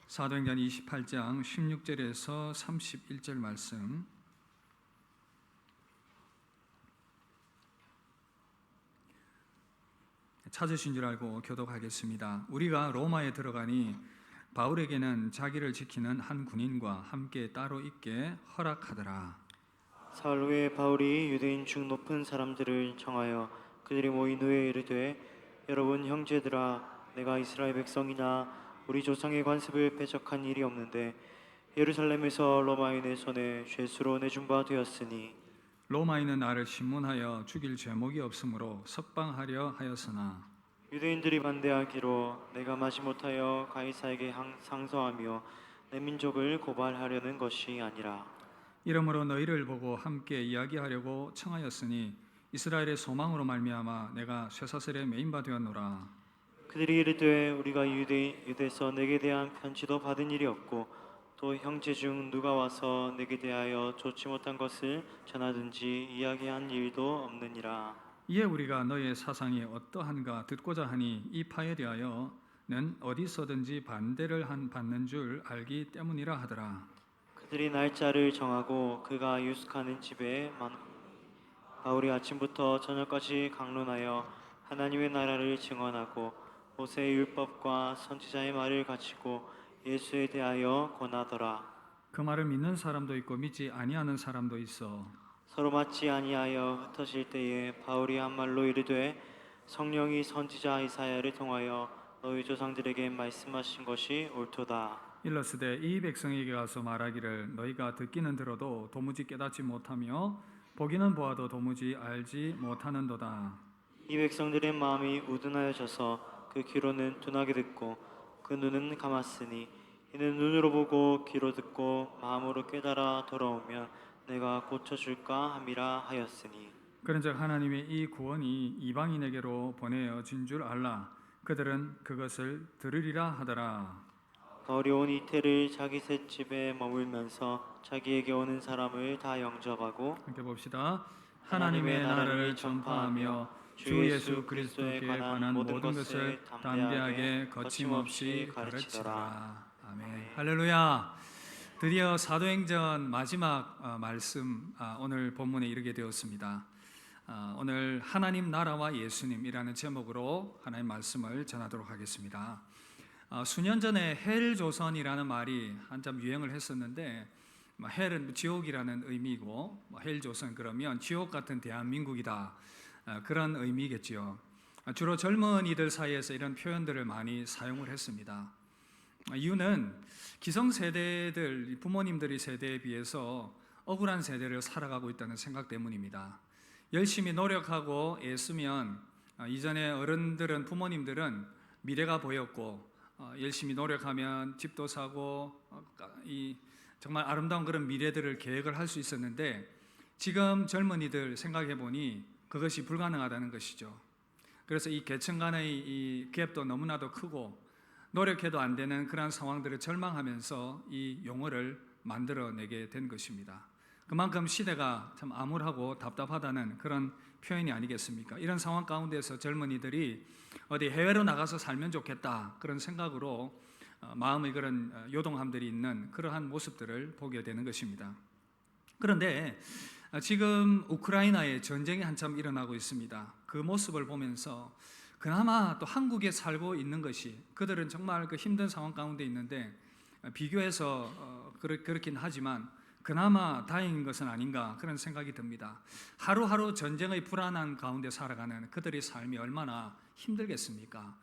사도행전 28장 16절에서 31절 말씀. 찾으신 줄 알고 교독하겠습니다. 우리가 로마에 들어가니 바울에게는 자기를 지키는 한 군인과 함께 따로 있게 허락하더라. 사흘 후에 바울이 유대인 중 높은 사람들을 청하여 그들이 모인 후에 이르되, 여러분 형제들아, 내가 이스라엘 백성이나 우리 조상의 관습을 배척한 일이 없는데 예루살렘에서 로마인의 손에 죄수로 내준 바 되었으니 로마인은 나를 신문하여 죽일 죄목이 없으므로 석방하려 하였으나 유대인들이 반대하기로 내가 마지못하여 가이사에게 상소하며 내 민족을 고발하려는 것이 아니라 이러므로 너희를 보고 함께 이야기하려고 청하였으니 이스라엘의 소망으로 말미암아 내가 쇠사슬에 매인 바 되었노라. 그들이 이르되, 우리가 유대에서 내게 대한 편지도 받은 일이 없고 또 형제 중 누가 와서 내게 대하여 좋지 못한 것을 전하든지 이야기한 일도 없느니라. 이에 우리가 너의 사상이 어떠한가 듣고자 하니 이 파에 대하여는 어디서든지 반대를 받는 줄 알기 때문이라 하더라. 그들이 날짜를 정하고 그가 유숙하는 집에 바울이 아침부터 저녁까지 강론하여 하나님의 나라를 증언하고 모세의 율법과 선지자의 말을 가지고 예수에 대하여 권하더라. 그 말을 믿는 사람도 있고 믿지 아니하는 사람도 있어. 서로 맞지 아니하여 흩어질 때에 바울이 한 말로 이르되, 성령이 선지자 이사야를 통하여 너희 조상들에게 말씀하신 것이 옳도다. 일러스되 이 백성에게 가서 말하기를 너희가 듣기는 들어도 도무지 깨닫지 못하며 보기는 보아도 도무지 알지 못하는도다. 이 백성들의 마음이 우둔하여져서 그 귀로는 둔하게 듣고 그 눈은 감았으니 이는 눈으로 보고 귀로 듣고 마음으로 깨달아 돌아오면 내가 고쳐줄까 함이라 하였으니, 그런즉 하나님의 이 구원이 이방인에게로 보내어진 줄 알라. 그들은 그것을 들으리라 하더라. 바울이 온 이태를 자기 셋집에 머물면서 자기에게 오는 사람을 다 영접하고 함께 봅시다. 하나님의 나라를 전파하며 주 예수 그리스도께 관한 모든 것을 담대하게 거침없이 가르치더라. 아멘. 할렐루야. 드디어 사도행전 마지막 말씀 오늘 본문에 이르게 되었습니다. 오늘 하나님 나라와 예수님이라는 제목으로 하나님 말씀을 전하도록 하겠습니다. 수년 전에 헬조선이라는 말이 한참 유행을 했었는데, 헬은 지옥이라는 의미고 헬조선 그러면 지옥 같은 대한민국이다, 그런 의미겠지요. 주로 젊은이들 사이에서 이런 표현들을 많이 사용을 했습니다. 이유는 기성세대들, 부모님들의 세대에 비해서 억울한 세대를 살아가고 있다는 생각 때문입니다. 열심히 노력하고 애쓰면 이전에 어른들은, 부모님들은 미래가 보였고 열심히 노력하면 집도 사고 정말 아름다운 그런 미래들을 계획을 할 수 있었는데, 지금 젊은이들 생각해 보니 그것이 불가능하다는 것이죠. 그래서 이 계층 간의 이 갭도 너무나도 크고 노력해도 안 되는 그런 상황들을 절망하면서 이 용어를 만들어내게 된 것입니다. 그만큼 시대가 참 암울하고 답답하다는 그런 표현이 아니겠습니까? 이런 상황 가운데서 젊은이들이 어디 해외로 나가서 살면 좋겠다, 그런 생각으로 마음의 그런 요동함들이 있는 그러한 모습들을 보게 되는 것입니다. 그런데 지금 우크라이나에 전쟁이 한참 일어나고 있습니다. 그 모습을 보면서 그나마 또 한국에 살고 있는 것이, 그들은 정말 그 힘든 상황 가운데 있는데 비교해서 그렇긴 하지만 그나마 다행인 것은 아닌가, 그런 생각이 듭니다. 하루하루 전쟁의 불안한 가운데 살아가는 그들의 삶이 얼마나 힘들겠습니까?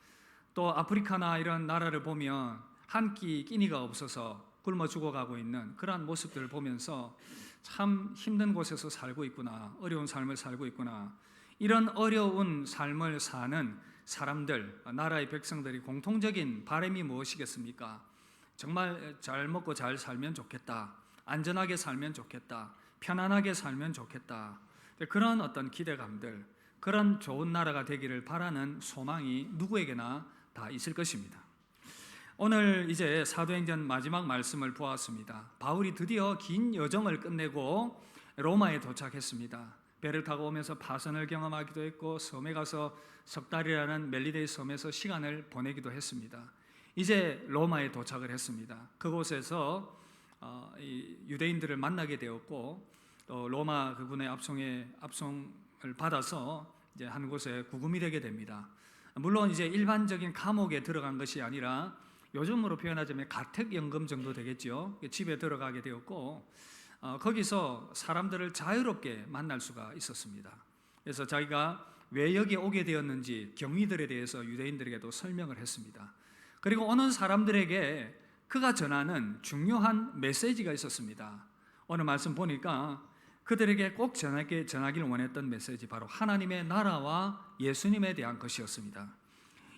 또 아프리카나 이런 나라를 보면 한 끼 끼니가 없어서 굶어 죽어가고 있는 그러한 모습들을 보면서 참 힘든 곳에서 살고 있구나, 어려운 삶을 살고 있구나, 이런 어려운 삶을 사는 사람들, 나라의 백성들이 공통적인 바람이 무엇이겠습니까? 정말 잘 먹고 잘 살면 좋겠다, 안전하게 살면 좋겠다, 편안하게 살면 좋겠다, 그런 어떤 기대감들, 그런 좋은 나라가 되기를 바라는 소망이 누구에게나 다 있을 것입니다. 오늘 이제 사도행전 마지막 말씀을 보았습니다. 바울이 드디어 긴 여정을 끝내고 로마에 도착했습니다. 배를 타고 오면서 파선을 경험하기도 했고 섬에 가서 석 달이라는 멜리데의 섬에서 시간을 보내기도 했습니다. 이제 로마에 도착을 했습니다. 그곳에서 이 유대인들을 만나게 되었고 또 로마 그분의 압송을 받아서 이제 한 곳에 구금이 되게 됩니다. 물론 이제 일반적인 감옥에 들어간 것이 아니라 요즘으로 표현하자면 가택연금 정도 되겠죠. 집에 들어가게 되었고 거기서 사람들을 자유롭게 만날 수가 있었습니다. 그래서 자기가 왜 여기에 오게 되었는지 경위들에 대해서 유대인들에게도 설명을 했습니다. 그리고 오는 사람들에게 그가 전하는 중요한 메시지가 있었습니다. 오늘 말씀 보니까 그들에게 꼭 전하기를 원했던 메시지, 바로 하나님의 나라와 예수님에 대한 것이었습니다.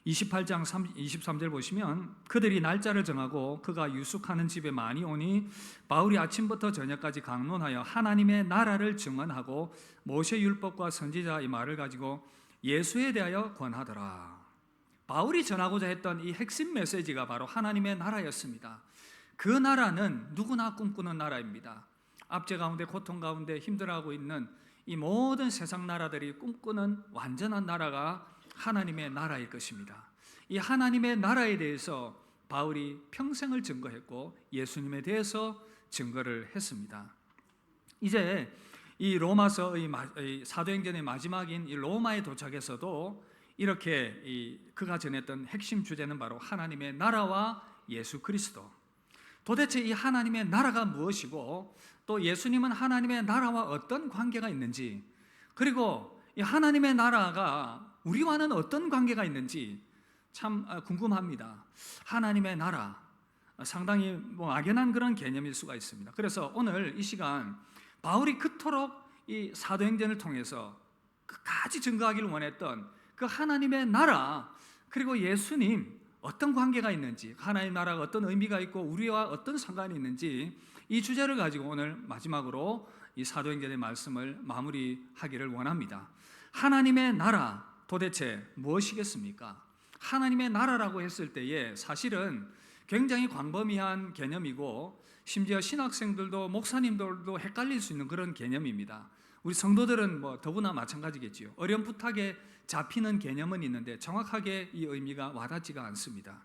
28장 23절 보시면 그들이 날짜를 정하고 그가 유숙하는 집에 많이 오니 바울이 아침부터 저녁까지 강론하여 하나님의 나라를 증언하고 모세 율법과 선지자 이 말을 가지고 예수에 대하여 권하더라. 바울이 전하고자 했던 이 핵심 메시지가 바로 하나님의 나라였습니다. 그 나라는 누구나 꿈꾸는 나라입니다. 압제 가운데 고통 가운데 힘들어하고 있는 이 모든 세상 나라들이 꿈꾸는 완전한 나라가 하나님의 나라일 것입니다. 이 하나님의 나라에 대해서 바울이 평생을 증거했고 예수님에 대해서 증거를 했습니다. 이제 이 로마서의 사도행전의 마지막인 이 로마에 도착해서도 이렇게 그가 전했던 핵심 주제는 바로 하나님의 나라와 예수 그리스도. 도대체 이 하나님의 나라가 무엇이고 또 예수님은 하나님의 나라와 어떤 관계가 있는지, 그리고 이 하나님의 나라가 우리와는 어떤 관계가 있는지 참 궁금합니다. 하나님의 나라, 상당히 막연한 그런 개념일 수가 있습니다. 그래서 오늘 이 시간 바울이 그토록 이 사도행전을 통해서 끝까지 증거하기를 원했던 그 하나님의 나라, 그리고 예수님 어떤 관계가 있는지, 하나님의 나라가 어떤 의미가 있고 우리와 어떤 상관이 있는지, 이 주제를 가지고 오늘 마지막으로 이 사도행전의 말씀을 마무리하기를 원합니다. 하나님의 나라 도대체 무엇이겠습니까? 하나님의 나라라고 했을 때에 사실은 굉장히 광범위한 개념이고 심지어 신학생들도 목사님들도 헷갈릴 수 있는 그런 개념입니다. 우리 성도들은 더구나 마찬가지겠지요. 어렴풋하게 잡히는 개념은 있는데 정확하게 이 의미가 와닿지가 않습니다.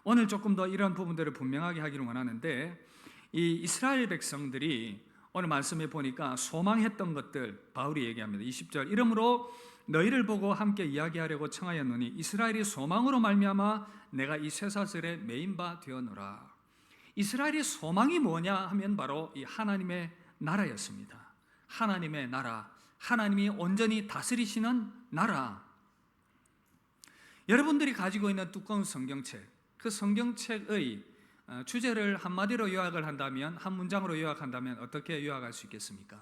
오늘 조금 더 이런 부분들을 분명하게 하기를 원하는데, 이 이스라엘 백성들이 오늘 말씀에 보니까 소망했던 것들 바울이 얘기합니다. 20절, 이러므로 너희를 보고 함께 이야기하려고 청하였노니 이스라엘이 소망으로 말미암아 내가 이 쇠사슬에 매인 바 되었노라. 이스라엘의 소망이 뭐냐 하면 바로 이 하나님의 나라였습니다. 하나님의 나라, 하나님이 온전히 다스리시는 나라. 여러분들이 가지고 있는 두꺼운 성경책, 그 성경책의 주제를 한마디로 요약을 한다면, 한 문장으로 요약한다면 어떻게 요약할 수 있겠습니까?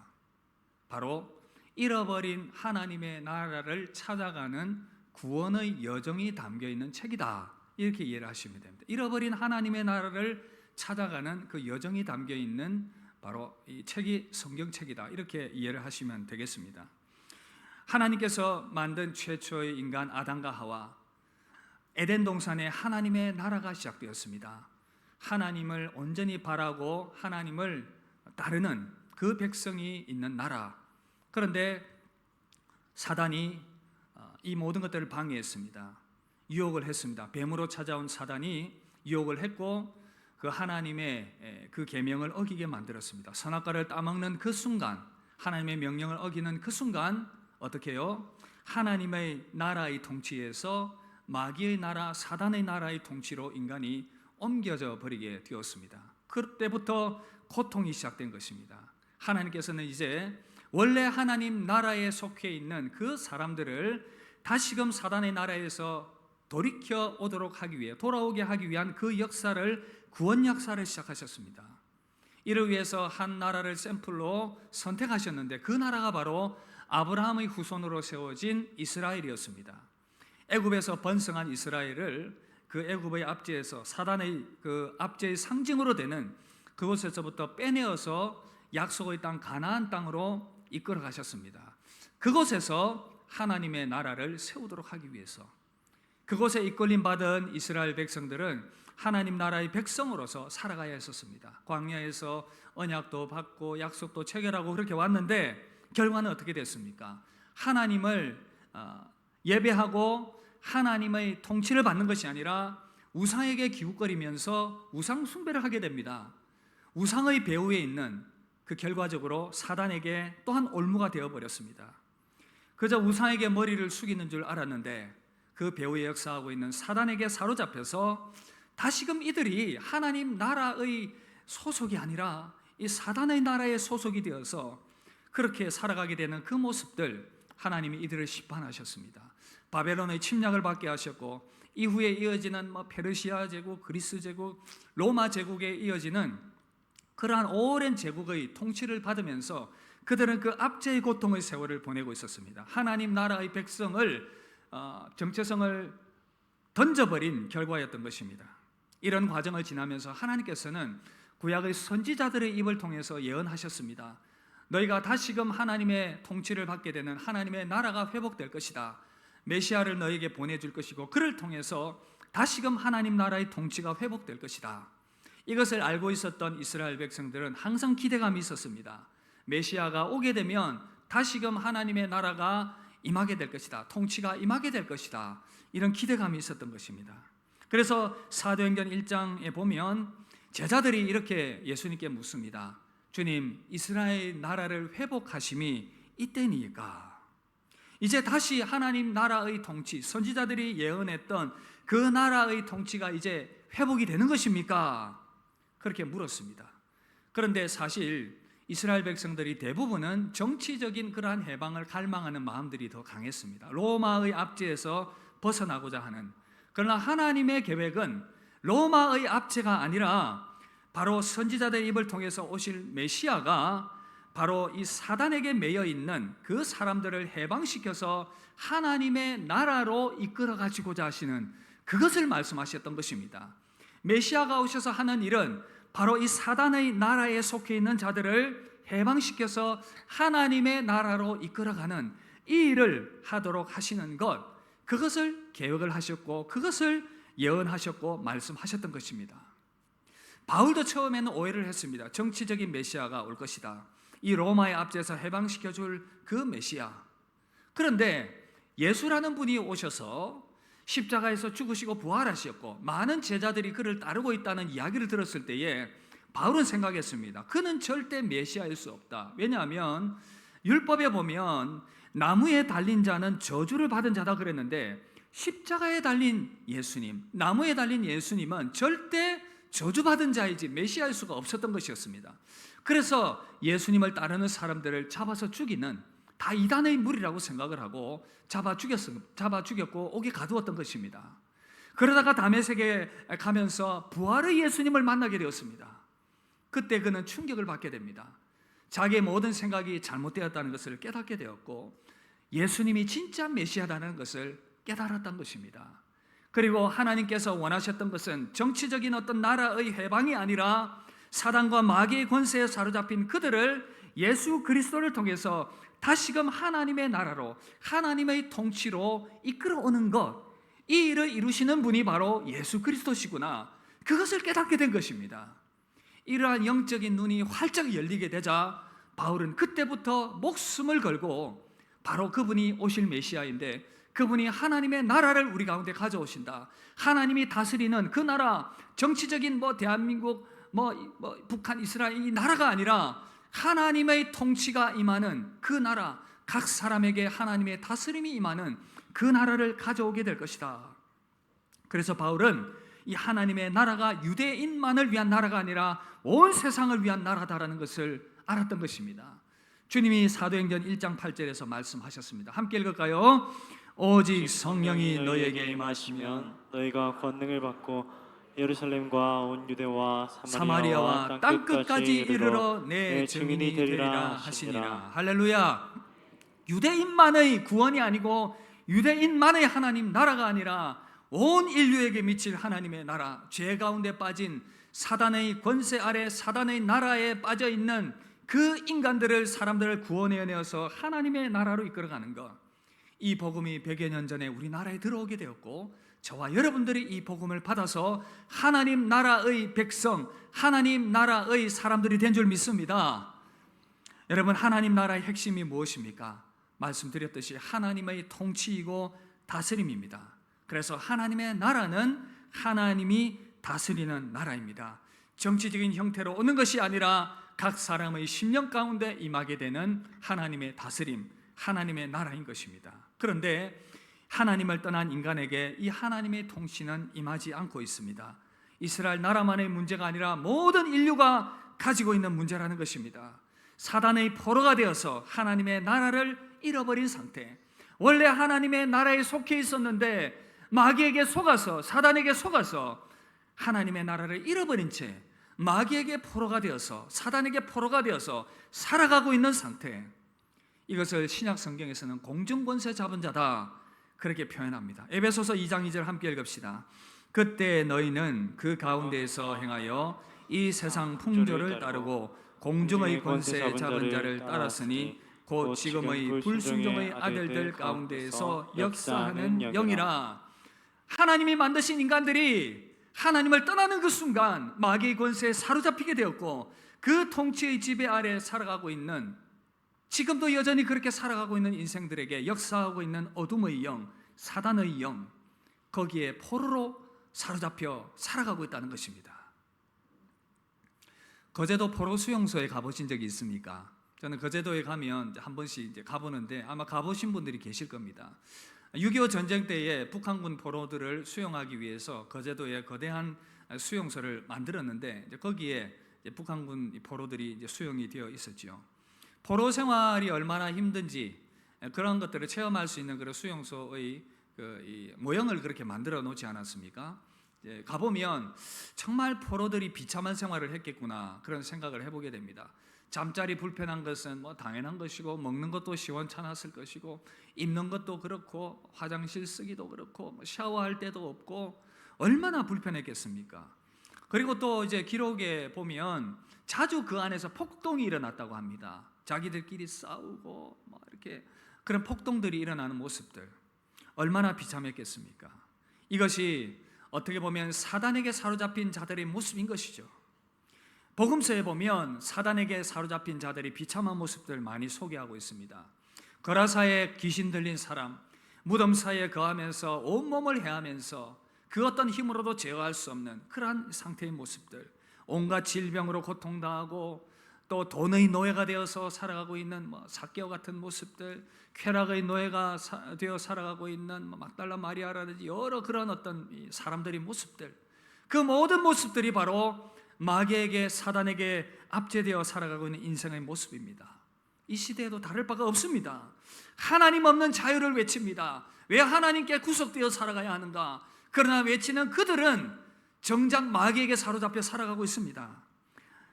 바로 잃어버린 하나님의 나라를 찾아가는 구원의 여정이 담겨있는 책이다, 이렇게 이해를 하시면 됩니다. 잃어버린 하나님의 나라를 찾아가는 그 여정이 담겨있는 바로 이 책이 성경책이다, 이렇게 이해를 하시면 되겠습니다. 하나님께서 만든 최초의 인간 아담과 하와, 에덴 동산에 하나님의 나라가 시작되었습니다. 하나님을 온전히 바라고 하나님을 따르는 그 백성이 있는 나라. 그런데 사단이 이 모든 것들을 방해했습니다. 유혹을 했습니다. 뱀으로 찾아온 사단이 유혹을 했고 그 하나님의 그 계명을 어기게 만들었습니다. 선악과를 따먹는 그 순간, 하나님의 명령을 어기는 그 순간 어떻게 해요? 하나님의 나라의 통치에서 마귀의 나라, 사단의 나라의 통치로 인간이 옮겨져 버리게 되었습니다. 그때부터 고통이 시작된 것입니다. 하나님께서는 이제 원래 하나님 나라에 속해 있는 그 사람들을 다시금 사단의 나라에서 돌이켜 오도록 하기 위해, 돌아오게 하기 위한 그 역사를, 구원 역사를 시작하셨습니다. 이를 위해서 한 나라를 샘플로 선택하셨는데 그 나라가 바로 아브라함의 후손으로 세워진 이스라엘이었습니다. 애굽에서 번성한 이스라엘을 그 애굽의 압제에서, 사단의 그 압제의 상징으로 되는 그곳에서부터 빼내어서 약속의 땅 가나안 땅으로 이끌어 가셨습니다. 그곳에서 하나님의 나라를 세우도록 하기 위해서, 그곳에 이끌림 받은 이스라엘 백성들은 하나님 나라의 백성으로서 살아가야 했었습니다. 광야에서 언약도 받고 약속도 체결하고 그렇게 왔는데 결과는 어떻게 됐습니까? 하나님을 예배하고 하나님의 통치를 받는 것이 아니라 우상에게 기웃거리면서 우상 숭배를 하게 됩니다. 우상의 배후에 있는 그 결과적으로 사단에게 또한 올무가 되어버렸습니다. 그저 우상에게 머리를 숙이는 줄 알았는데 그 배후에 역사하고 있는 사단에게 사로잡혀서 다시금 이들이 하나님 나라의 소속이 아니라 이 사단의 나라의 소속이 되어서 그렇게 살아가게 되는 그 모습들, 하나님이 이들을 심판하셨습니다. 바벨론의 침략을 받게 하셨고 이후에 이어지는 페르시아 제국, 그리스 제국, 로마 제국에 이어지는 그러한 오랜 제국의 통치를 받으면서 그들은 그 압제의 고통의 세월을 보내고 있었습니다. 하나님 나라의 백성을 정체성을 던져버린 결과였던 것입니다. 이런 과정을 지나면서 하나님께서는 구약의 선지자들의 입을 통해서 예언하셨습니다. 너희가 다시금 하나님의 통치를 받게 되는 하나님의 나라가 회복될 것이다. 메시아를 너희에게 보내줄 것이고 그를 통해서 다시금 하나님 나라의 통치가 회복될 것이다. 이것을 알고 있었던 이스라엘 백성들은 항상 기대감이 있었습니다. 메시아가 오게 되면 다시금 하나님의 나라가 임하게 될 것이다. 통치가 임하게 될 것이다. 이런 기대감이 있었던 것입니다. 그래서 사도행전 1장에 보면 제자들이 이렇게 예수님께 묻습니다. 주님, 이스라엘 나라를 회복하심이 이때니까? 이제 다시 하나님 나라의 통치, 선지자들이 예언했던 그 나라의 통치가 이제 회복이 되는 것입니까? 그렇게 물었습니다. 그런데 사실 이스라엘 백성들이 대부분은 정치적인 그러한 해방을 갈망하는 마음들이 더 강했습니다. 로마의 압제에서 벗어나고자 하는. 그러나 하나님의 계획은 로마의 압제가 아니라 바로 선지자들의 입을 통해서 오실 메시아가 바로 이 사단에게 매여 있는 그 사람들을 해방시켜서 하나님의 나라로 이끌어 가시고자 하시는 그것을 말씀하셨던 것입니다. 메시아가 오셔서 하는 일은 바로 이 사단의 나라에 속해 있는 자들을 해방시켜서 하나님의 나라로 이끌어가는 이 일을 하도록 하시는 것, 그것을 계획을 하셨고 그것을 예언하셨고 말씀하셨던 것입니다. 바울도 처음에는 오해를 했습니다. 정치적인 메시아가 올 것이다. 이 로마의 압제에서 해방시켜 줄 그 메시아. 그런데 예수라는 분이 오셔서 십자가에서 죽으시고 부활하셨고 많은 제자들이 그를 따르고 있다는 이야기를 들었을 때에 바울은 생각했습니다. 그는 절대 메시아일 수 없다. 왜냐하면 율법에 보면 나무에 달린 자는 저주를 받은 자다 그랬는데 십자가에 달린 예수님, 나무에 달린 예수님은 절대 저주받은 자이지 메시아일 수가 없었던 것이었습니다. 그래서 예수님을 따르는 사람들을 잡아서 죽이는 다 이단의 무리라고 생각을 하고 잡아 죽였고 옥에 가두었던 것입니다. 그러다가 다메섹에 가면서 부활의 예수님을 만나게 되었습니다. 그때 그는 충격을 받게 됩니다. 자기의 모든 생각이 잘못되었다는 것을 깨닫게 되었고 예수님이 진짜 메시아라는 것을 깨달았던 것입니다. 그리고 하나님께서 원하셨던 것은 정치적인 어떤 나라의 해방이 아니라 사단과 마귀의 권세에 사로잡힌 그들을 예수 그리스도를 통해서 다시금 하나님의 나라로, 하나님의 통치로 이끌어오는 것, 이 일을 이루시는 분이 바로 예수 그리스도시구나, 그것을 깨닫게 된 것입니다. 이러한 영적인 눈이 활짝 열리게 되자 바울은 그때부터 목숨을 걸고 바로 그분이 오실 메시아인데 그분이 하나님의 나라를 우리 가운데 가져오신다. 하나님이 다스리는 그 나라, 정치적인 대한민국, 북한, 이스라엘 이 나라가 아니라 하나님의 통치가 임하는 그 나라, 각 사람에게 하나님의 다스림이 임하는 그 나라를 가져오게 될 것이다. 그래서 바울은 이 하나님의 나라가 유대인만을 위한 나라가 아니라 온 세상을 위한 나라다라는 것을 알았던 것입니다. 주님이 사도행전 1장 8절에서 말씀하셨습니다. 함께 읽을까요? 오직 성령이 너희에게 임하시면 너희가 권능을 받고 예루살렘과 온 유대와 사마리아와 땅끝까지 이르러 내 증인이 되리라 하시니라. 할렐루야. 유대인만의 구원이 아니고 유대인만의 하나님 나라가 아니라 온 인류에게 미칠 하나님의 나라, 죄 가운데 빠진 사단의 권세 아래 사단의 나라에 빠져 있는 그 인간들을, 사람들을 구원해내어서 하나님의 나라로 이끌어가는 것, 이 복음이 100여 년 전에 우리나라에 들어오게 되었고 저와 여러분들이 이 복음을 받아서 하나님 나라의 백성, 하나님 나라의 사람들이 된 줄 믿습니다. 여러분, 하나님 나라의 핵심이 무엇입니까? 말씀드렸듯이 하나님의 통치이고 다스림입니다. 그래서 하나님의 나라는 하나님이 다스리는 나라입니다. 정치적인 형태로 오는 것이 아니라 각 사람의 심령 가운데 임하게 되는 하나님의 다스림, 하나님의 나라인 것입니다. 그런데 하나님을 떠난 인간에게 이 하나님의 통치는 임하지 않고 있습니다. 이스라엘 나라만의 문제가 아니라 모든 인류가 가지고 있는 문제라는 것입니다. 사단의 포로가 되어서 하나님의 나라를 잃어버린 상태. 원래 하나님의 나라에 속해 있었는데 마귀에게 속아서, 사단에게 속아서 하나님의 나라를 잃어버린 채 마귀에게 포로가 되어서, 사단에게 포로가 되어서 살아가고 있는 상태. 이것을 신약 성경에서는 공중권세 잡은 자다, 그렇게 표현합니다. 에베소서 2장 2절 함께 읽읍시다. 그때 너희는 그 가운데에서 행하여 이 세상 풍조를 따르고 공중의 권세 잡은 자를 따랐으니 곧 지금의 불순종의 아들들 가운데에서 역사하는 영이라. 하나님이 만드신 인간들이 하나님을 떠나는 그 순간 마귀의 권세에 사로잡히게 되었고 그 통치의 지배 아래 살아가고 있는, 지금도 여전히 그렇게 살아가고 있는 인생들에게 역사하고 있는 어둠의 영, 사단의 영, 거기에 포로로 사로잡혀 살아가고 있다는 것입니다. 거제도 포로 수용소에 가보신 적이 있습니까? 저는 거제도에 가면 한 번씩 이제 가보는데 아마 가보신 분들이 계실 겁니다. 6.25 전쟁 때에 북한군 포로들을 수용하기 위해서 거제도에 거대한 수용소를 만들었는데 거기에 북한군 포로들이 이제 수용이 되어 있었죠. 포로 생활이 얼마나 힘든지 그런 것들을 체험할 수 있는 그런 수용소의 이 모형을 그렇게 만들어 놓지 않았습니까? 가보면 정말 포로들이 비참한 생활을 했겠구나, 그런 생각을 해보게 됩니다. 잠자리 불편한 것은 뭐 당연한 것이고, 먹는 것도 시원찮았을 것이고, 입는 것도 그렇고, 화장실 쓰기도 그렇고, 뭐 샤워할 때도 없고, 얼마나 불편했겠습니까? 그리고 또 이제 기록에 보면 자주 그 안에서 폭동이 일어났다고 합니다. 자기들끼리 싸우고 뭐 이렇게 그런 폭동들이 일어나는 모습들, 얼마나 비참했겠습니까? 이것이 어떻게 보면 사단에게 사로잡힌 자들의 모습인 것이죠. 복음서에 보면 사단에게 사로잡힌 자들이 비참한 모습들 많이 소개하고 있습니다. 거라사에 귀신 들린 사람, 무덤 사이에 거하면서 온몸을 헤하면서 그 어떤 힘으로도 제어할 수 없는 그러한 상태의 모습들, 온갖 질병으로 고통당하고 또 돈의 노예가 되어서 살아가고 있는 삭개오 같은 모습들, 쾌락의 노예가 되어 살아가고 있는 막달라 마리아라든지 여러 그런 어떤 사람들의 모습들, 그 모든 모습들이 바로 마귀에게, 사단에게 압제되어 살아가고 있는 인생의 모습입니다. 이 시대에도 다를 바가 없습니다. 하나님 없는 자유를 외칩니다. 왜 하나님께 구속되어 살아가야 하는가? 그러나 외치는 그들은 정작 마귀에게 사로잡혀 살아가고 있습니다.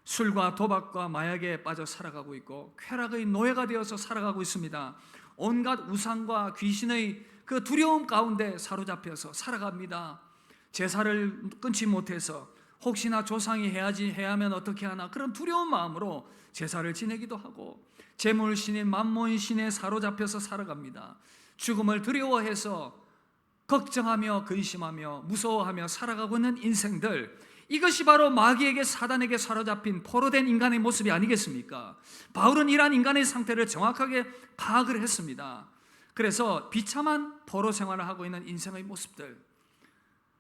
술과 도박과 마약에 빠져 살아가고 있고 쾌락의 노예가 되어서 살아가고 있습니다. 온갖 우상과 귀신의 그 두려움 가운데 사로잡혀서 살아갑니다. 제사를 끊지 못해서 혹시나 조상이 해야 하면 어떻게 하나, 그런 두려운 마음으로 제사를 지내기도 하고 재물신인 만몬신에 사로잡혀서 살아갑니다. 죽음을 두려워해서 걱정하며 근심하며 무서워하며 살아가고 있는 인생들, 이것이 바로 마귀에게, 사단에게 사로잡힌 포로된 인간의 모습이 아니겠습니까? 바울은 이러한 인간의 상태를 정확하게 파악을 했습니다. 그래서 비참한 포로 생활을 하고 있는 인생의 모습들,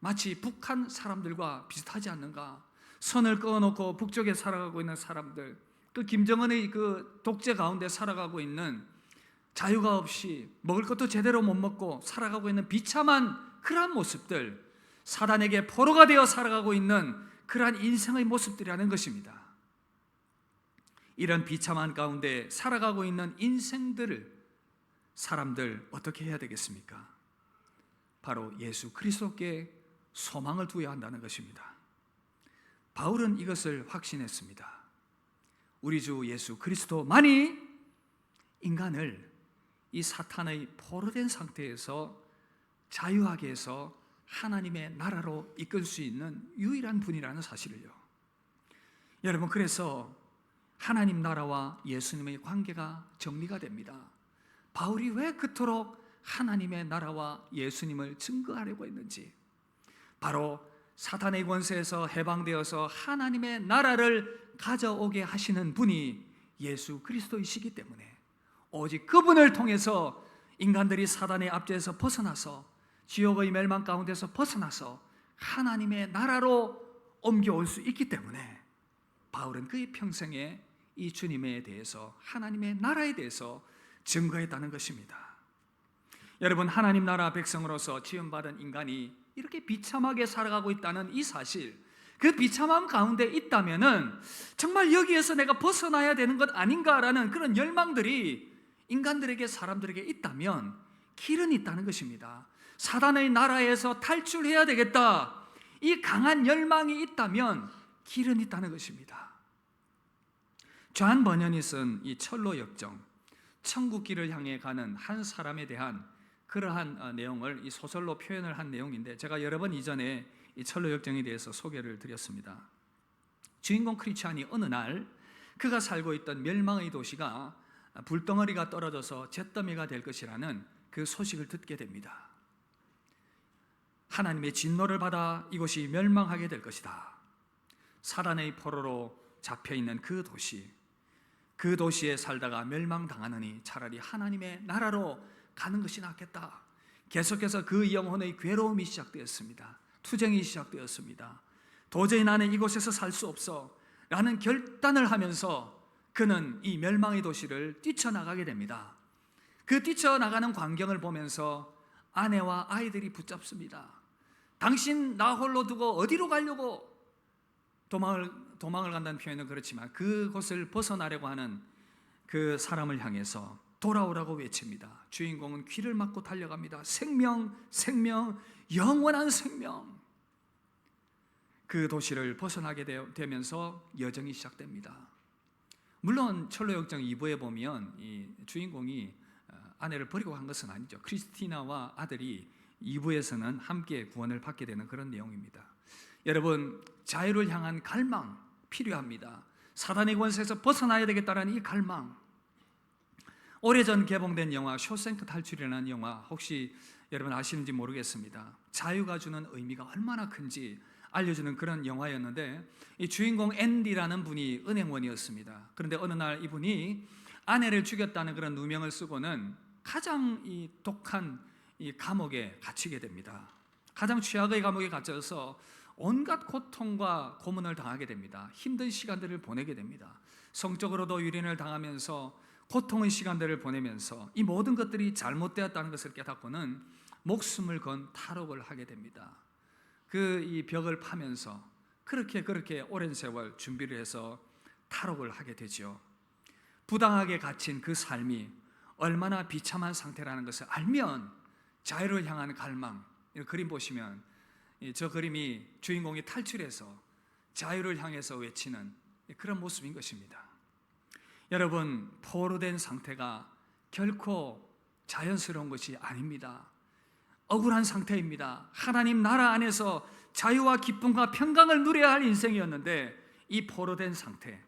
마치 북한 사람들과 비슷하지 않는가? 선을 꺼놓고 북쪽에 살아가고 있는 사람들, 그 김정은의 그 독재 가운데 살아가고 있는, 자유가 없이 먹을 것도 제대로 못 먹고 살아가고 있는 비참한 그러한 모습들, 사단에게 포로가 되어 살아가고 있는 그러한 인생의 모습들이라는 것입니다. 이런 비참한 가운데 살아가고 있는 인생들을, 사람들 어떻게 해야 되겠습니까? 바로 예수 그리스도께 소망을 두어야 한다는 것입니다. 바울은 이것을 확신했습니다. 우리 주 예수 그리스도만이 인간을 이 사탄의 포로된 상태에서 자유하게 해서 하나님의 나라로 이끌 수 있는 유일한 분이라는 사실을요. 여러분, 그래서 하나님 나라와 예수님의 관계가 정리가 됩니다. 바울이 왜 그토록 하나님의 나라와 예수님을 증거하려고 했는지, 바로 사탄의 권세에서 해방되어서 하나님의 나라를 가져오게 하시는 분이 예수 그리스도이시기 때문에 오직 그분을 통해서 인간들이 사단의 압제에서 벗어나서 지옥의 멸망 가운데서 벗어나서 하나님의 나라로 옮겨올 수 있기 때문에 바울은 그의 평생에 이 주님에 대해서, 하나님의 나라에 대해서 증거했다는 것입니다. 여러분, 하나님 나라 백성으로서 지음받은 인간이 이렇게 비참하게 살아가고 있다는 이 사실, 그 비참함 가운데 있다면은 정말 여기에서 내가 벗어나야 되는 것 아닌가라는 그런 열망들이 인간들에게, 사람들에게 있다면 길은 있다는 것입니다. 사단의 나라에서 탈출해야 되겠다, 이 강한 열망이 있다면 길은 있다는 것입니다. 존 버년이 쓴 이 철로 역정, 천국길을 향해 가는 한 사람에 대한 그러한 내용을 이 소설로 표현을 한 내용인데, 제가 여러 번 이전에 이 철로 역정에 대해서 소개를 드렸습니다. 주인공 크리스찬이 어느 날 그가 살고 있던 멸망의 도시가 불덩어리가 떨어져서 잿더미가 될 것이라는 그 소식을 듣게 됩니다. 하나님의 진노를 받아 이곳이 멸망하게 될 것이다. 사단의 포로로 잡혀있는 그 도시, 그 도시에 살다가 멸망당하느니 차라리 하나님의 나라로 가는 것이 낫겠다. 계속해서 그 영혼의 괴로움이 시작되었습니다. 투쟁이 시작되었습니다. 도저히 나는 이곳에서 살 수 없어 라는 결단을 하면서 그는 이 멸망의 도시를 뛰쳐나가게 됩니다. 그 뛰쳐나가는 광경을 보면서 아내와 아이들이 붙잡습니다. 당신 나 홀로 두고 어디로 가려고? 도망을 간다는 표현은 그렇지만 그곳을 벗어나려고 하는 그 사람을 향해서 돌아오라고 외칩니다. 주인공은 귀를 막고 달려갑니다. 생명, 생명, 영원한 생명. 그 도시를 벗어나게 되면서 여정이 시작됩니다. 물론 철로 역정 2부에 보면 이 주인공이 아내를 버리고 간 것은 아니죠. 크리스티나와 아들이 2부에서는 함께 구원을 받게 되는 그런 내용입니다. 여러분, 자유를 향한 갈망 필요합니다. 사단의 권세에서 벗어나야 되겠다는 이 갈망. 오래전 개봉된 영화 쇼생크 탈출이라는 영화, 혹시 여러분 아시는지 모르겠습니다. 자유가 주는 의미가 얼마나 큰지 알려주는 그런 영화였는데, 이 주인공 앤디라는 분이 은행원이었습니다. 그런데 어느 날 이분이 아내를 죽였다는 그런 누명을 쓰고는 가장 이 독한 이 감옥에 갇히게 됩니다. 가장 최악의 감옥에 갇혀서 온갖 고통과 고문을 당하게 됩니다. 힘든 시간들을 보내게 됩니다. 성적으로도 유린을 당하면서 고통의 시간들을 보내면서 이 모든 것들이 잘못되었다는 것을 깨닫고는 목숨을 건 탈옥을 하게 됩니다. 그 이 벽을 파면서 그렇게 오랜 세월 준비를 해서 탈옥을 하게 되죠. 부당하게 갇힌 그 삶이 얼마나 비참한 상태라는 것을 알면 자유를 향한 갈망, 이 그림 보시면 저 그림이 주인공이 탈출해서 자유를 향해서 외치는 그런 모습인 것입니다. 여러분, 포로된 상태가 결코 자연스러운 것이 아닙니다. 억울한 상태입니다. 하나님 나라 안에서 자유와 기쁨과 평강을 누려야 할 인생이었는데 이 포로된 상태,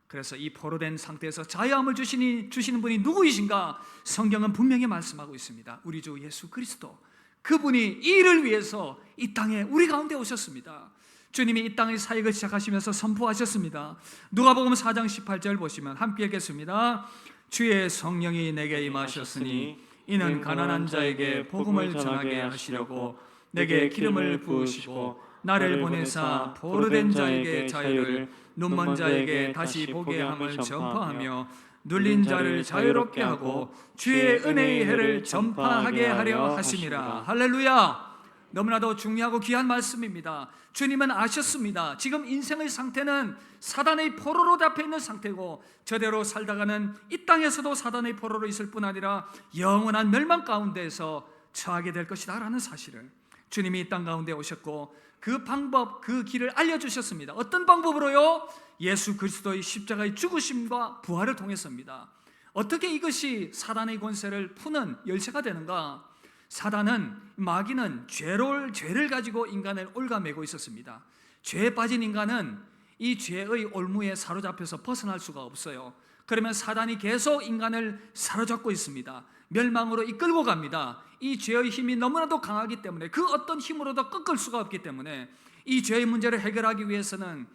그래서 이 포로된 상태에서 자유함을 주시는 분이 누구이신가? 성경은 분명히 말씀하고 있습니다. 우리 주 예수 그리스도, 그분이 이 일을 위해서 이 땅에 우리 가운데 오셨습니다. 주님이 이 땅의 사역을 시작하시면서 선포하셨습니다. 누가복음 4장 18절 보시면 함께 읽겠습니다. 주의 성령이 내게 임하셨으니 이는 가난한 자에게 복음을 전하게 하시려고 내게 기름을 부으시고 나를 보내사 포로된 자에게 자유를, 눈먼 자에게 다시 보게 함을 전파하며 눌린 자를 자유롭게 하고 주의 은혜의 해를 전파하게 하려 하심이라. 할렐루야. 너무나도 중요하고 귀한 말씀입니다. 주님은 아셨습니다. 지금 인생의 상태는 사단의 포로로 잡혀 있는 상태고, 저대로 살다가는 이 땅에서도 사단의 포로로 있을 뿐 아니라 영원한 멸망 가운데에서 처하게 될 것이다 라는 사실을, 주님이 이 땅 가운데 오셨고 그 방법, 그 길을 알려주셨습니다. 어떤 방법으로요? 예수 그리스도의 십자가의 죽으심과 부활을 통해서입니다. 어떻게 이것이 사단의 권세를 푸는 열쇠가 되는가? 사단은, 마귀는 죄를 가지고 인간을 올가매고 있었습니다. 죄에 빠진 인간은 이 죄의 올무에 사로잡혀서 벗어날 수가 없어요. 그러면 사단이 계속 인간을 사로잡고 있습니다. 멸망으로 이끌고 갑니다. 이 죄의 힘이 너무나도 강하기 때문에, 그 어떤 힘으로도 꺾을 수가 없기 때문에 이 죄의 문제를 해결하기 위해서는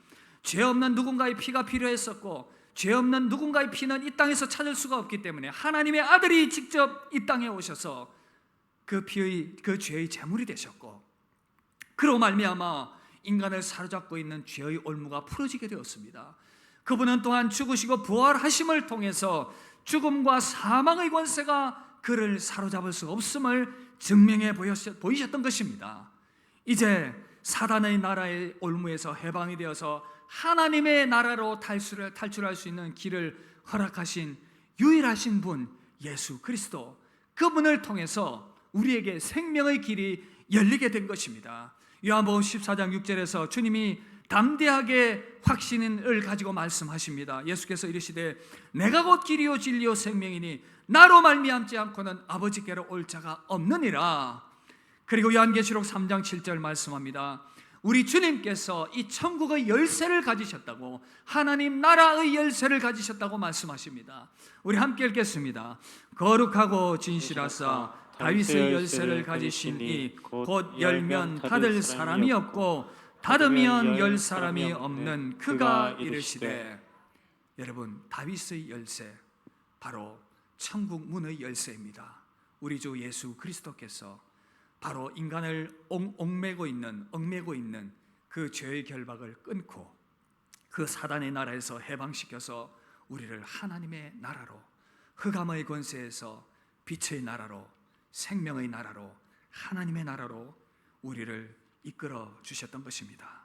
죄 없는 누군가의 피가 필요했었고, 죄 없는 누군가의 피는 이 땅에서 찾을 수가 없기 때문에 하나님의 아들이 직접 이 땅에 오셔서 그 죄의 제물이 되셨고, 그로 말미암아 인간을 사로잡고 있는 죄의 올무가 풀어지게 되었습니다. 그분은 또한 죽으시고 부활하심을 통해서 죽음과 사망의 권세가 그를 사로잡을 수 없음을 증명해 보이셨던 것입니다. 이제 사단의 나라의 올무에서 해방이 되어서 하나님의 나라로 탈출할 수 있는 길을 허락하신 유일하신 분 예수 그리스도, 그분을 통해서 우리에게 생명의 길이 열리게 된 것입니다. 요한복음 14장 6절에서 주님이 담대하게 확신을 가지고 말씀하십니다. 예수께서 이르시되 내가 곧 길이요 진리요 생명이니 나로 말미암지 않고는 아버지께로 올 자가 없느니라. 그리고 요한계시록 3장 7절 말씀합니다. 우리 주님께서 이 천국의 열쇠를 가지셨다고, 하나님 나라의 열쇠를 가지셨다고 말씀하십니다. 우리 함께 읽겠습니다. 거룩하고 진실하사 다윗의 열쇠를 가지신 이 곧 열면 닫을 사람이 없고 닫으면 열 사람이 없는 그가 이르시되. 여러분, 다윗의 열쇠, 바로 천국 문의 열쇠입니다. 우리 주 예수 그리스도께서 바로 인간을 얽매고 있는 그 죄의 결박을 끊고 그 사단의 나라에서 해방시켜서 우리를 하나님의 나라로, 흑암의 권세에서 빛의 나라로, 생명의 나라로, 하나님의 나라로 우리를 이끌어 주셨던 것입니다.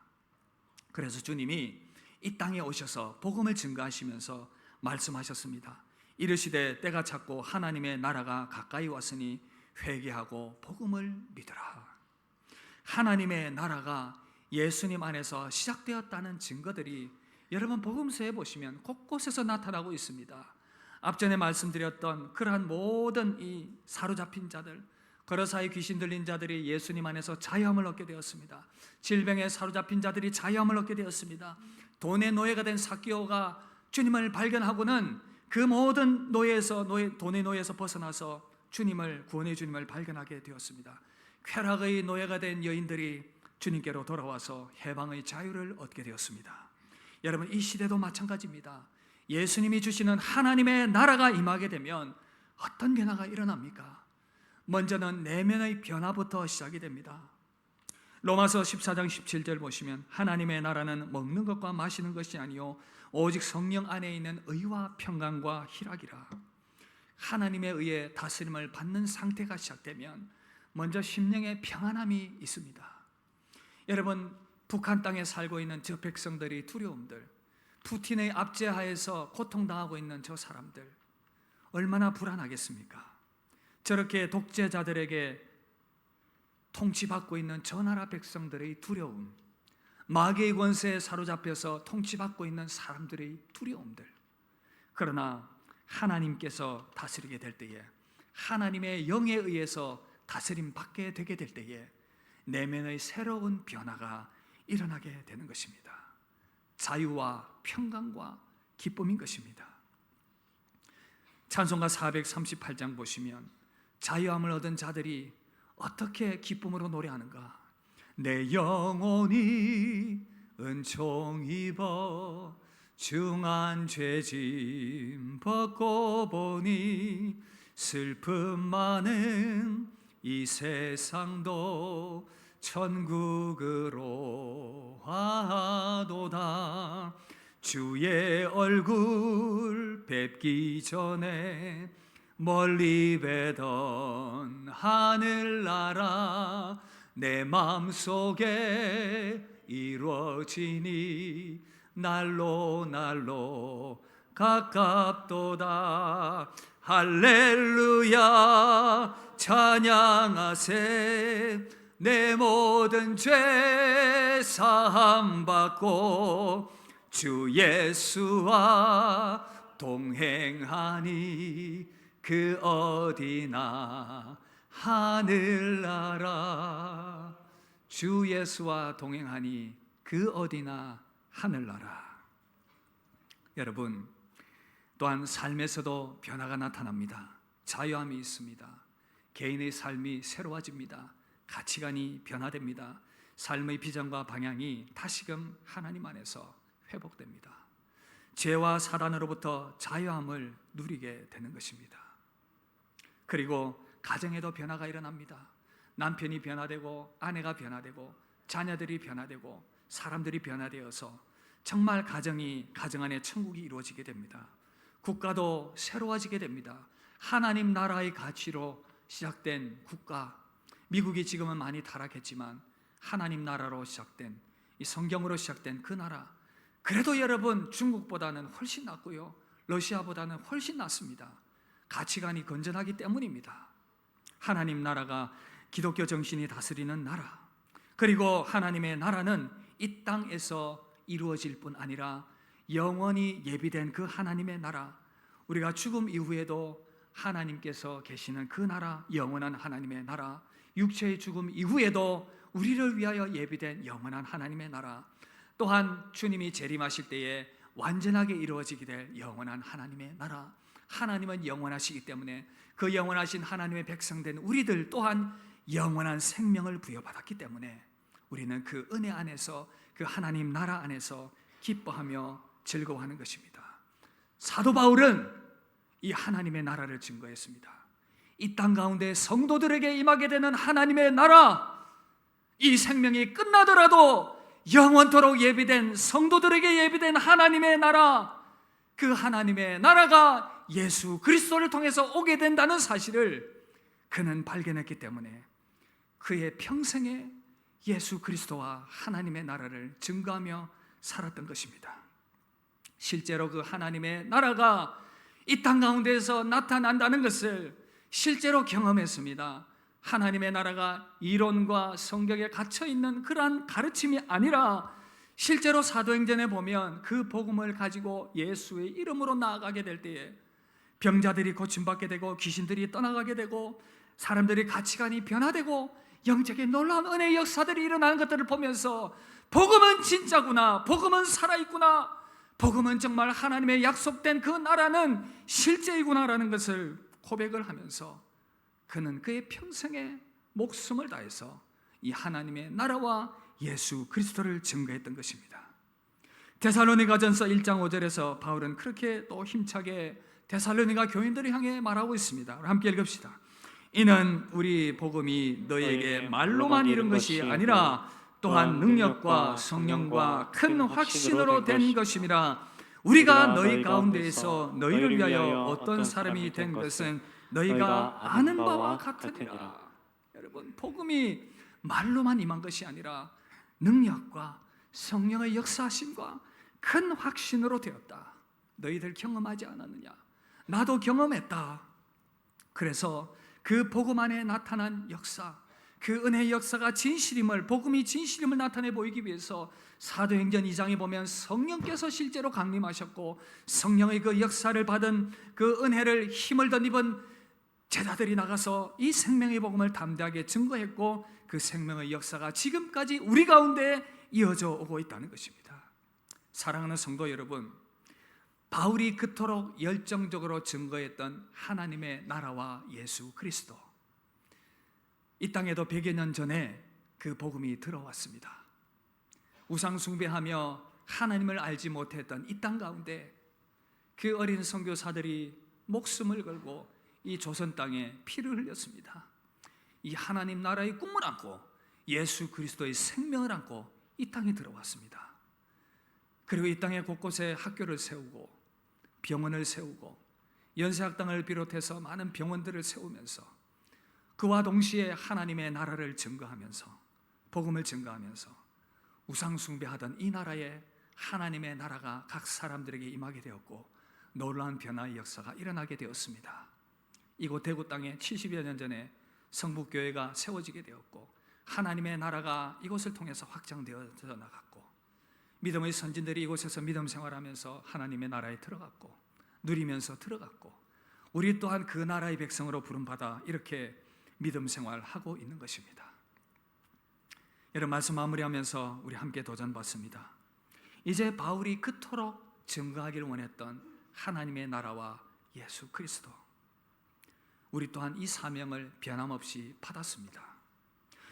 그래서 주님이 이 땅에 오셔서 복음을 증거하시면서 말씀하셨습니다. 이르시되 때가 찼고 하나님의 나라가 가까이 왔으니 회개하고 복음을 믿으라. 하나님의 나라가 예수님 안에서 시작되었다는 증거들이 여러분 복음서에 보시면 곳곳에서 나타나고 있습니다. 앞전에 말씀드렸던 그러한 모든 이 사로잡힌 자들, 거러사의 귀신 들린 자들이 예수님 안에서 자유함을 얻게 되었습니다. 질병에 사로잡힌 자들이 자유함을 얻게 되었습니다. 돈의 노예가 된 삭개오가 주님을 발견하고는 그 모든 돈의 노예에서 벗어나서 구원의 주님을 발견하게 되었습니다. 쾌락의 노예가 된 여인들이 주님께로 돌아와서 해방의 자유를 얻게 되었습니다. 여러분, 이 시대도 마찬가지입니다. 예수님이 주시는 하나님의 나라가 임하게 되면 어떤 변화가 일어납니까? 먼저는 내면의 변화부터 시작이 됩니다. 로마서 14장 17절 보시면 하나님의 나라는 먹는 것과 마시는 것이 아니요 오직 성령 안에 있는 의와 평강과 희락이라. 하나님의 의에 다스림을 받는 상태가 시작되면 먼저 심령의 평안함이 있습니다. 여러분, 북한 땅에 살고 있는 저 백성들이 두려움들, 푸틴의 압제하에서 고통당하고 있는 저 사람들 얼마나 불안하겠습니까? 저렇게 독재자들에게 통치받고 있는 저 나라 백성들의 두려움, 마귀의 권세에 사로잡혀서 통치받고 있는 사람들의 두려움들. 그러나 하나님께서 다스리게 될 때에, 하나님의 영에 의해서 다스림 받게 되게 될 때에 내면의 새로운 변화가 일어나게 되는 것입니다. 자유와 평강과 기쁨인 것입니다. 찬송가 438장 보시면 자유함을 얻은 자들이 어떻게 기쁨으로 노래하는가? 내 영혼이 은총 입어 중한 죄짐 벗고 보니 슬픔 많은 이 세상도 천국으로 하도다. 주의 얼굴 뵙기 전에 멀리 뵈던 하늘나라 내 마음속에 이루어지니 날로 가깝도다. 할렐루야 찬양하세. 내 모든 죄 사함 받고 주 예수와 동행하니 그 어디나 하늘나라. 주 예수와 동행하니 그 어디나 하늘나라. 여러분, 또한 삶에서도 변화가 나타납니다. 자유함이 있습니다. 개인의 삶이 새로워집니다. 가치관이 변화됩니다. 삶의 비전과 방향이 다시금 하나님 안에서 회복됩니다. 죄와 사단으로부터 자유함을 누리게 되는 것입니다. 그리고 가정에도 변화가 일어납니다. 남편이 변화되고 아내가 변화되고 자녀들이 변화되고 사람들이 변화되어서 정말 가정 안에 천국이 이루어지게 됩니다. 국가도 새로워지게 됩니다. 하나님 나라의 가치로 시작된 국가, 미국이 지금은 많이 타락했지만 하나님 나라로 시작된, 이 성경으로 시작된 그 나라, 그래도 여러분 중국보다는 훨씬 낫고요, 러시아보다는 훨씬 낫습니다. 가치관이 건전하기 때문입니다. 하나님 나라가 기독교 정신이 다스리는 나라, 그리고 하나님의 나라는 이 땅에서 이루어질 뿐 아니라 영원히 예비된 그 하나님의 나라, 우리가 죽음 이후에도 하나님께서 계시는 그 나라, 영원한 하나님의 나라, 육체의 죽음 이후에도 우리를 위하여 예비된 영원한 하나님의 나라, 또한 주님이 재림하실 때에 완전하게 이루어지게 될 영원한 하나님의 나라. 하나님은 영원하시기 때문에 그 영원하신 하나님의 백성된 우리들 또한 영원한 생명을 부여받았기 때문에 우리는 그 은혜 안에서, 그 하나님 나라 안에서 기뻐하며 즐거워하는 것입니다. 사도 바울은 이 하나님의 나라를 증거했습니다. 이 땅 가운데 성도들에게 임하게 되는 하나님의 나라, 이 생명이 끝나더라도 영원토록 예비된, 성도들에게 예비된 하나님의 나라, 그 하나님의 나라가 예수 그리스도를 통해서 오게 된다는 사실을 그는 발견했기 때문에 그의 평생에 예수 그리스도와 하나님의 나라를 증거하며 살았던 것입니다. 실제로 그 하나님의 나라가 이 땅 가운데에서 나타난다는 것을 실제로 경험했습니다. 하나님의 나라가 이론과 성경에 갇혀있는 그러한 가르침이 아니라 실제로 사도행전에 보면 그 복음을 가지고 예수의 이름으로 나아가게 될 때에 병자들이 고침받게 되고 귀신들이 떠나가게 되고 사람들의 가치관이 변화되고 영적인 놀라운 은혜의 역사들이 일어나는 것들을 보면서 복음은 진짜구나, 복음은 살아있구나, 복음은 정말 하나님의 약속된 그 나라는 실제이구나라는 것을 고백을 하면서 그는 그의 평생에 목숨을 다해서 이 하나님의 나라와 예수 그리스도를 증거했던 것입니다. 데살로니가전서 1장 5절에서 바울은 그렇게 또 힘차게 데살로니가 교인들을 향해 말하고 있습니다. 함께 읽읍시다. 이는 우리 복음이 너희에게 말로만 이른 것이 아니라 또한 능력과 성령과 큰 확신으로 된 것임이라. 우리가 너희 가운데에서 너희를 위하여 어떤 사람이 된 것은 너희가 아는 바와 같으니라. 여러분, 복음이 말로만 임한 것이 아니라 능력과 성령의 역사하심과 큰 확신으로 되었다. 너희들 경험하지 않았느냐? 나도 경험했다. 그래서 그 복음 안에 나타난 역사, 그 은혜의 역사가 진실임을, 복음이 진실임을 나타내 보이기 위해서 사도행전 2장에 보면 성령께서 실제로 강림하셨고 성령의 그 역사를 받은 그 은혜를 힘을 덧입은 제자들이 나가서 이 생명의 복음을 담대하게 증거했고 그 생명의 역사가 지금까지 우리 가운데 이어져 오고 있다는 것입니다. 사랑하는 성도 여러분, 바울이 그토록 열정적으로 증거했던 하나님의 나라와 예수 그리스도, 이 땅에도 100여 년 전에 그 복음이 들어왔습니다. 우상 숭배하며 하나님을 알지 못했던 이 땅 가운데 그 어린 선교사들이 목숨을 걸고 이 조선 땅에 피를 흘렸습니다. 이 하나님 나라의 꿈을 안고 예수 그리스도의 생명을 안고 이 땅에 들어왔습니다. 그리고 이 땅에 곳곳에 학교를 세우고 병원을 세우고 연세학당을 비롯해서 많은 병원들을 세우면서 그와 동시에 하나님의 나라를 증거하면서 복음을 증거하면서 우상 숭배하던 이 나라에 하나님의 나라가 각 사람들에게 임하게 되었고 놀라운 변화의 역사가 일어나게 되었습니다. 이곳 대구 땅에 70여 년 전에 성북교회가 세워지게 되었고 하나님의 나라가 이곳을 통해서 확장되어져 나갔고 믿음의 선진들이 이곳에서 믿음 생활하면서 하나님의 나라에 들어갔고 누리면서 들어갔고 우리 또한 그 나라의 백성으로 부름받아 이렇게 믿음 생활하고 있는 것입니다. 여러분, 말씀 마무리하면서 우리 함께 도전받습니다. 이제 바울이 그토록 증거하기를 원했던 하나님의 나라와 예수 그리스도, 우리 또한 이 사명을 변함없이 받았습니다.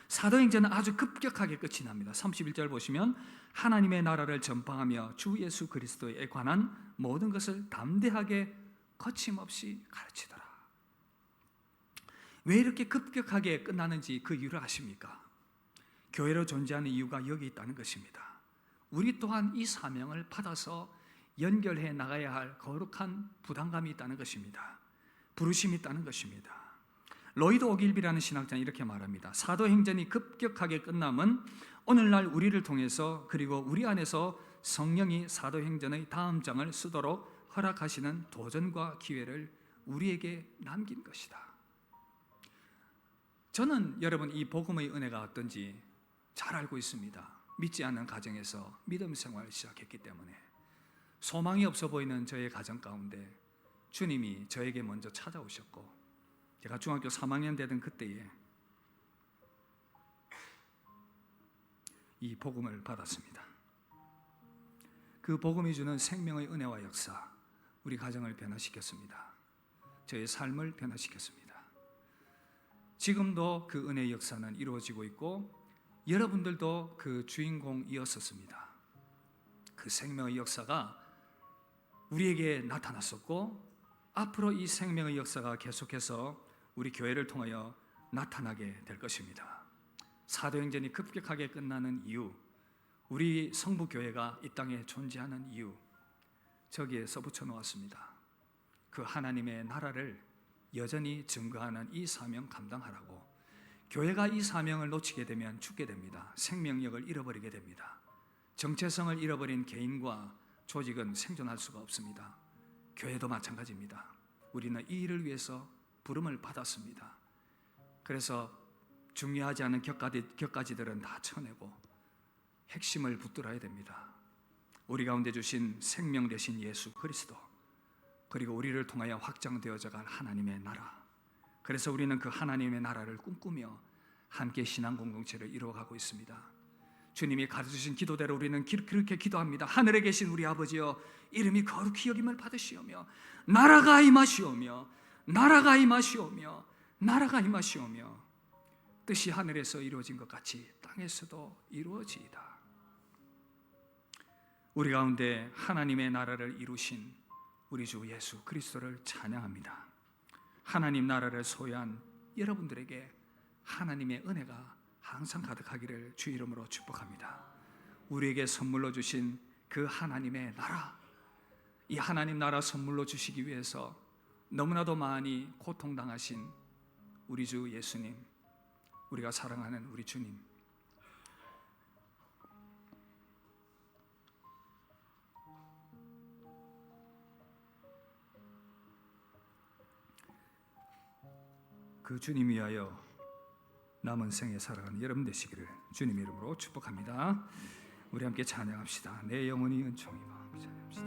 사도행전은 아주 급격하게 끝이 납니다. 31절 보시면 하나님의 나라를 전파하며 주 예수 그리스도에 관한 모든 것을 담대하게 거침없이 가르치더라. 왜 이렇게 급격하게 끝나는지 그 이유를 아십니까? 교회로 존재하는 이유가 여기 있다는 것입니다. 우리 또한 이 사명을 받아서 연결해 나가야 할 거룩한 부담감이 있다는 것입니다. 부르심이 있다는 것입니다. 로이드 오길비라는 신학자는 이렇게 말합니다. 사도행전이 급격하게 끝남은 오늘날 우리를 통해서 그리고 우리 안에서 성령이 사도행전의 다음 장을 쓰도록 허락하시는 도전과 기회를 우리에게 남긴 것이다. 저는 여러분 이 복음의 은혜가 어떤지 잘 알고 있습니다. 믿지 않는 가정에서 믿음 생활을 시작했기 때문에 소망이 없어 보이는 저의 가정 가운데 주님이 저에게 먼저 찾아오셨고, 제가 중학교 3학년 되던 그때에 이 복음을 받았습니다. 그 복음이 주는 생명의 은혜와 역사, 우리 가정을 변화시켰습니다. 저의 삶을 변화시켰습니다. 지금도 그 은혜의 역사는 이루어지고 있고 여러분들도 그 주인공이었었습니다. 그 생명의 역사가 우리에게 나타났었고 앞으로 이 생명의 역사가 계속해서 우리 교회를 통하여 나타나게 될 것입니다. 사도행전이 급격하게 끝나는 이유, 우리 성부교회가 이 땅에 존재하는 이유, 저기에 써붙여 놓았습니다. 그 하나님의 나라를 여전히 증거하는 이 사명 감당하라고. 교회가 이 사명을 놓치게 되면 죽게 됩니다. 생명력을 잃어버리게 됩니다. 정체성을 잃어버린 개인과 조직은 생존할 수가 없습니다. 교회도 마찬가지입니다. 우리는 이 일을 위해서 부름을 받았습니다. 그래서 중요하지 않은 격가지들은 다 쳐내고 핵심을 붙들어야 됩니다. 우리 가운데 주신 생명 되신 예수 그리스도, 그리고 우리를 통하여 확장되어져 갈 하나님의 나라. 그래서 우리는 그 하나님의 나라를 꿈꾸며 함께 신앙 공동체를 이루어가고 있습니다. 주님이 가르쳐주신 기도대로 우리는 그렇게 기도합니다. 하늘에 계신 우리 아버지여, 이름이 거룩히 여김을 받으시오며 나라가 임하시오며 나라가 임하시오며 나라가 임하시오며 뜻이 하늘에서 이루어진 것 같이 땅에서도 이루어지이다. 우리 가운데 하나님의 나라를 이루신 우리 주 예수 그리스도를 찬양합니다. 하나님 나라를 소유한 여러분들에게 하나님의 은혜가 항상 가득하기를 주 이름으로 축복합니다. 우리에게 선물로 주신 그 하나님의 나라, 이 하나님 나라 선물로 주시기 위해서 너무나도 많이 고통당하신 우리 주 예수님, 우리가 사랑하는 우리 주님, 그 주님 위하여 남은 생에 살아가는 여러분 되시기를 주님 이름으로 축복합니다. 우리 함께 찬양합시다. 내 영혼이 은총이마. 찬양합시다.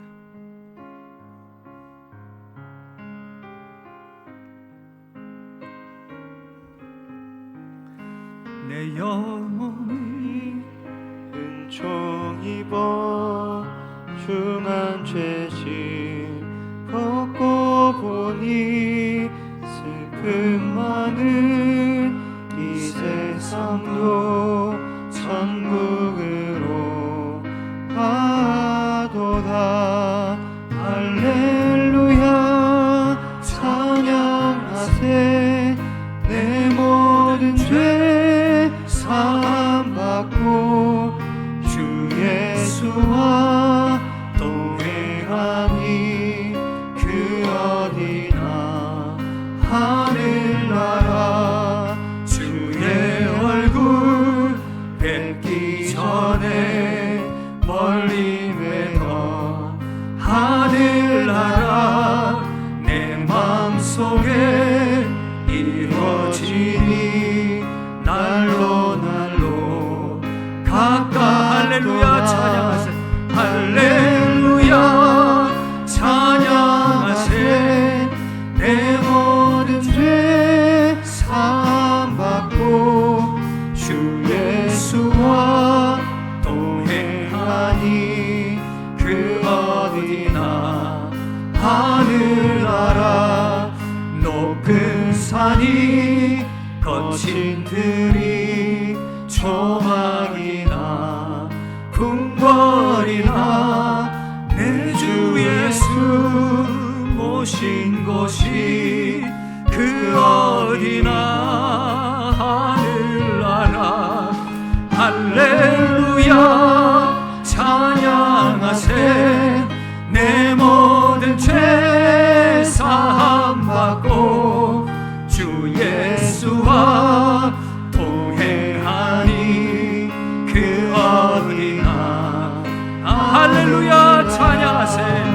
내 영혼이 은총 입어 중한 죄짐 벗고 보니 슬픔 많은 이 세상도 천국으로 가도다. 할렐루야 찬양하세. 내 모든 죄 사함받고 주 예수와 동행하니 그 어디나 하늘나라 주의 얼굴 뵙기 전에 멀리 뵈던 하늘나라 내 마음속에 이루어지니 날로 날로 가까이. 할렐루야 찬양하세. 할렐루야 찬양하세. 내 모든 죄 사함받고 주 예수와 동행하니 그 어디나 하늘나라 높은 산이 거친 들이 조망이나 궁궐이나 내 주 예수 모신 곳이 그 어디나 하늘나라. 죄 사함 받고 주 예수와 동행하니 그 어린아. 할렐루야 찬양하세.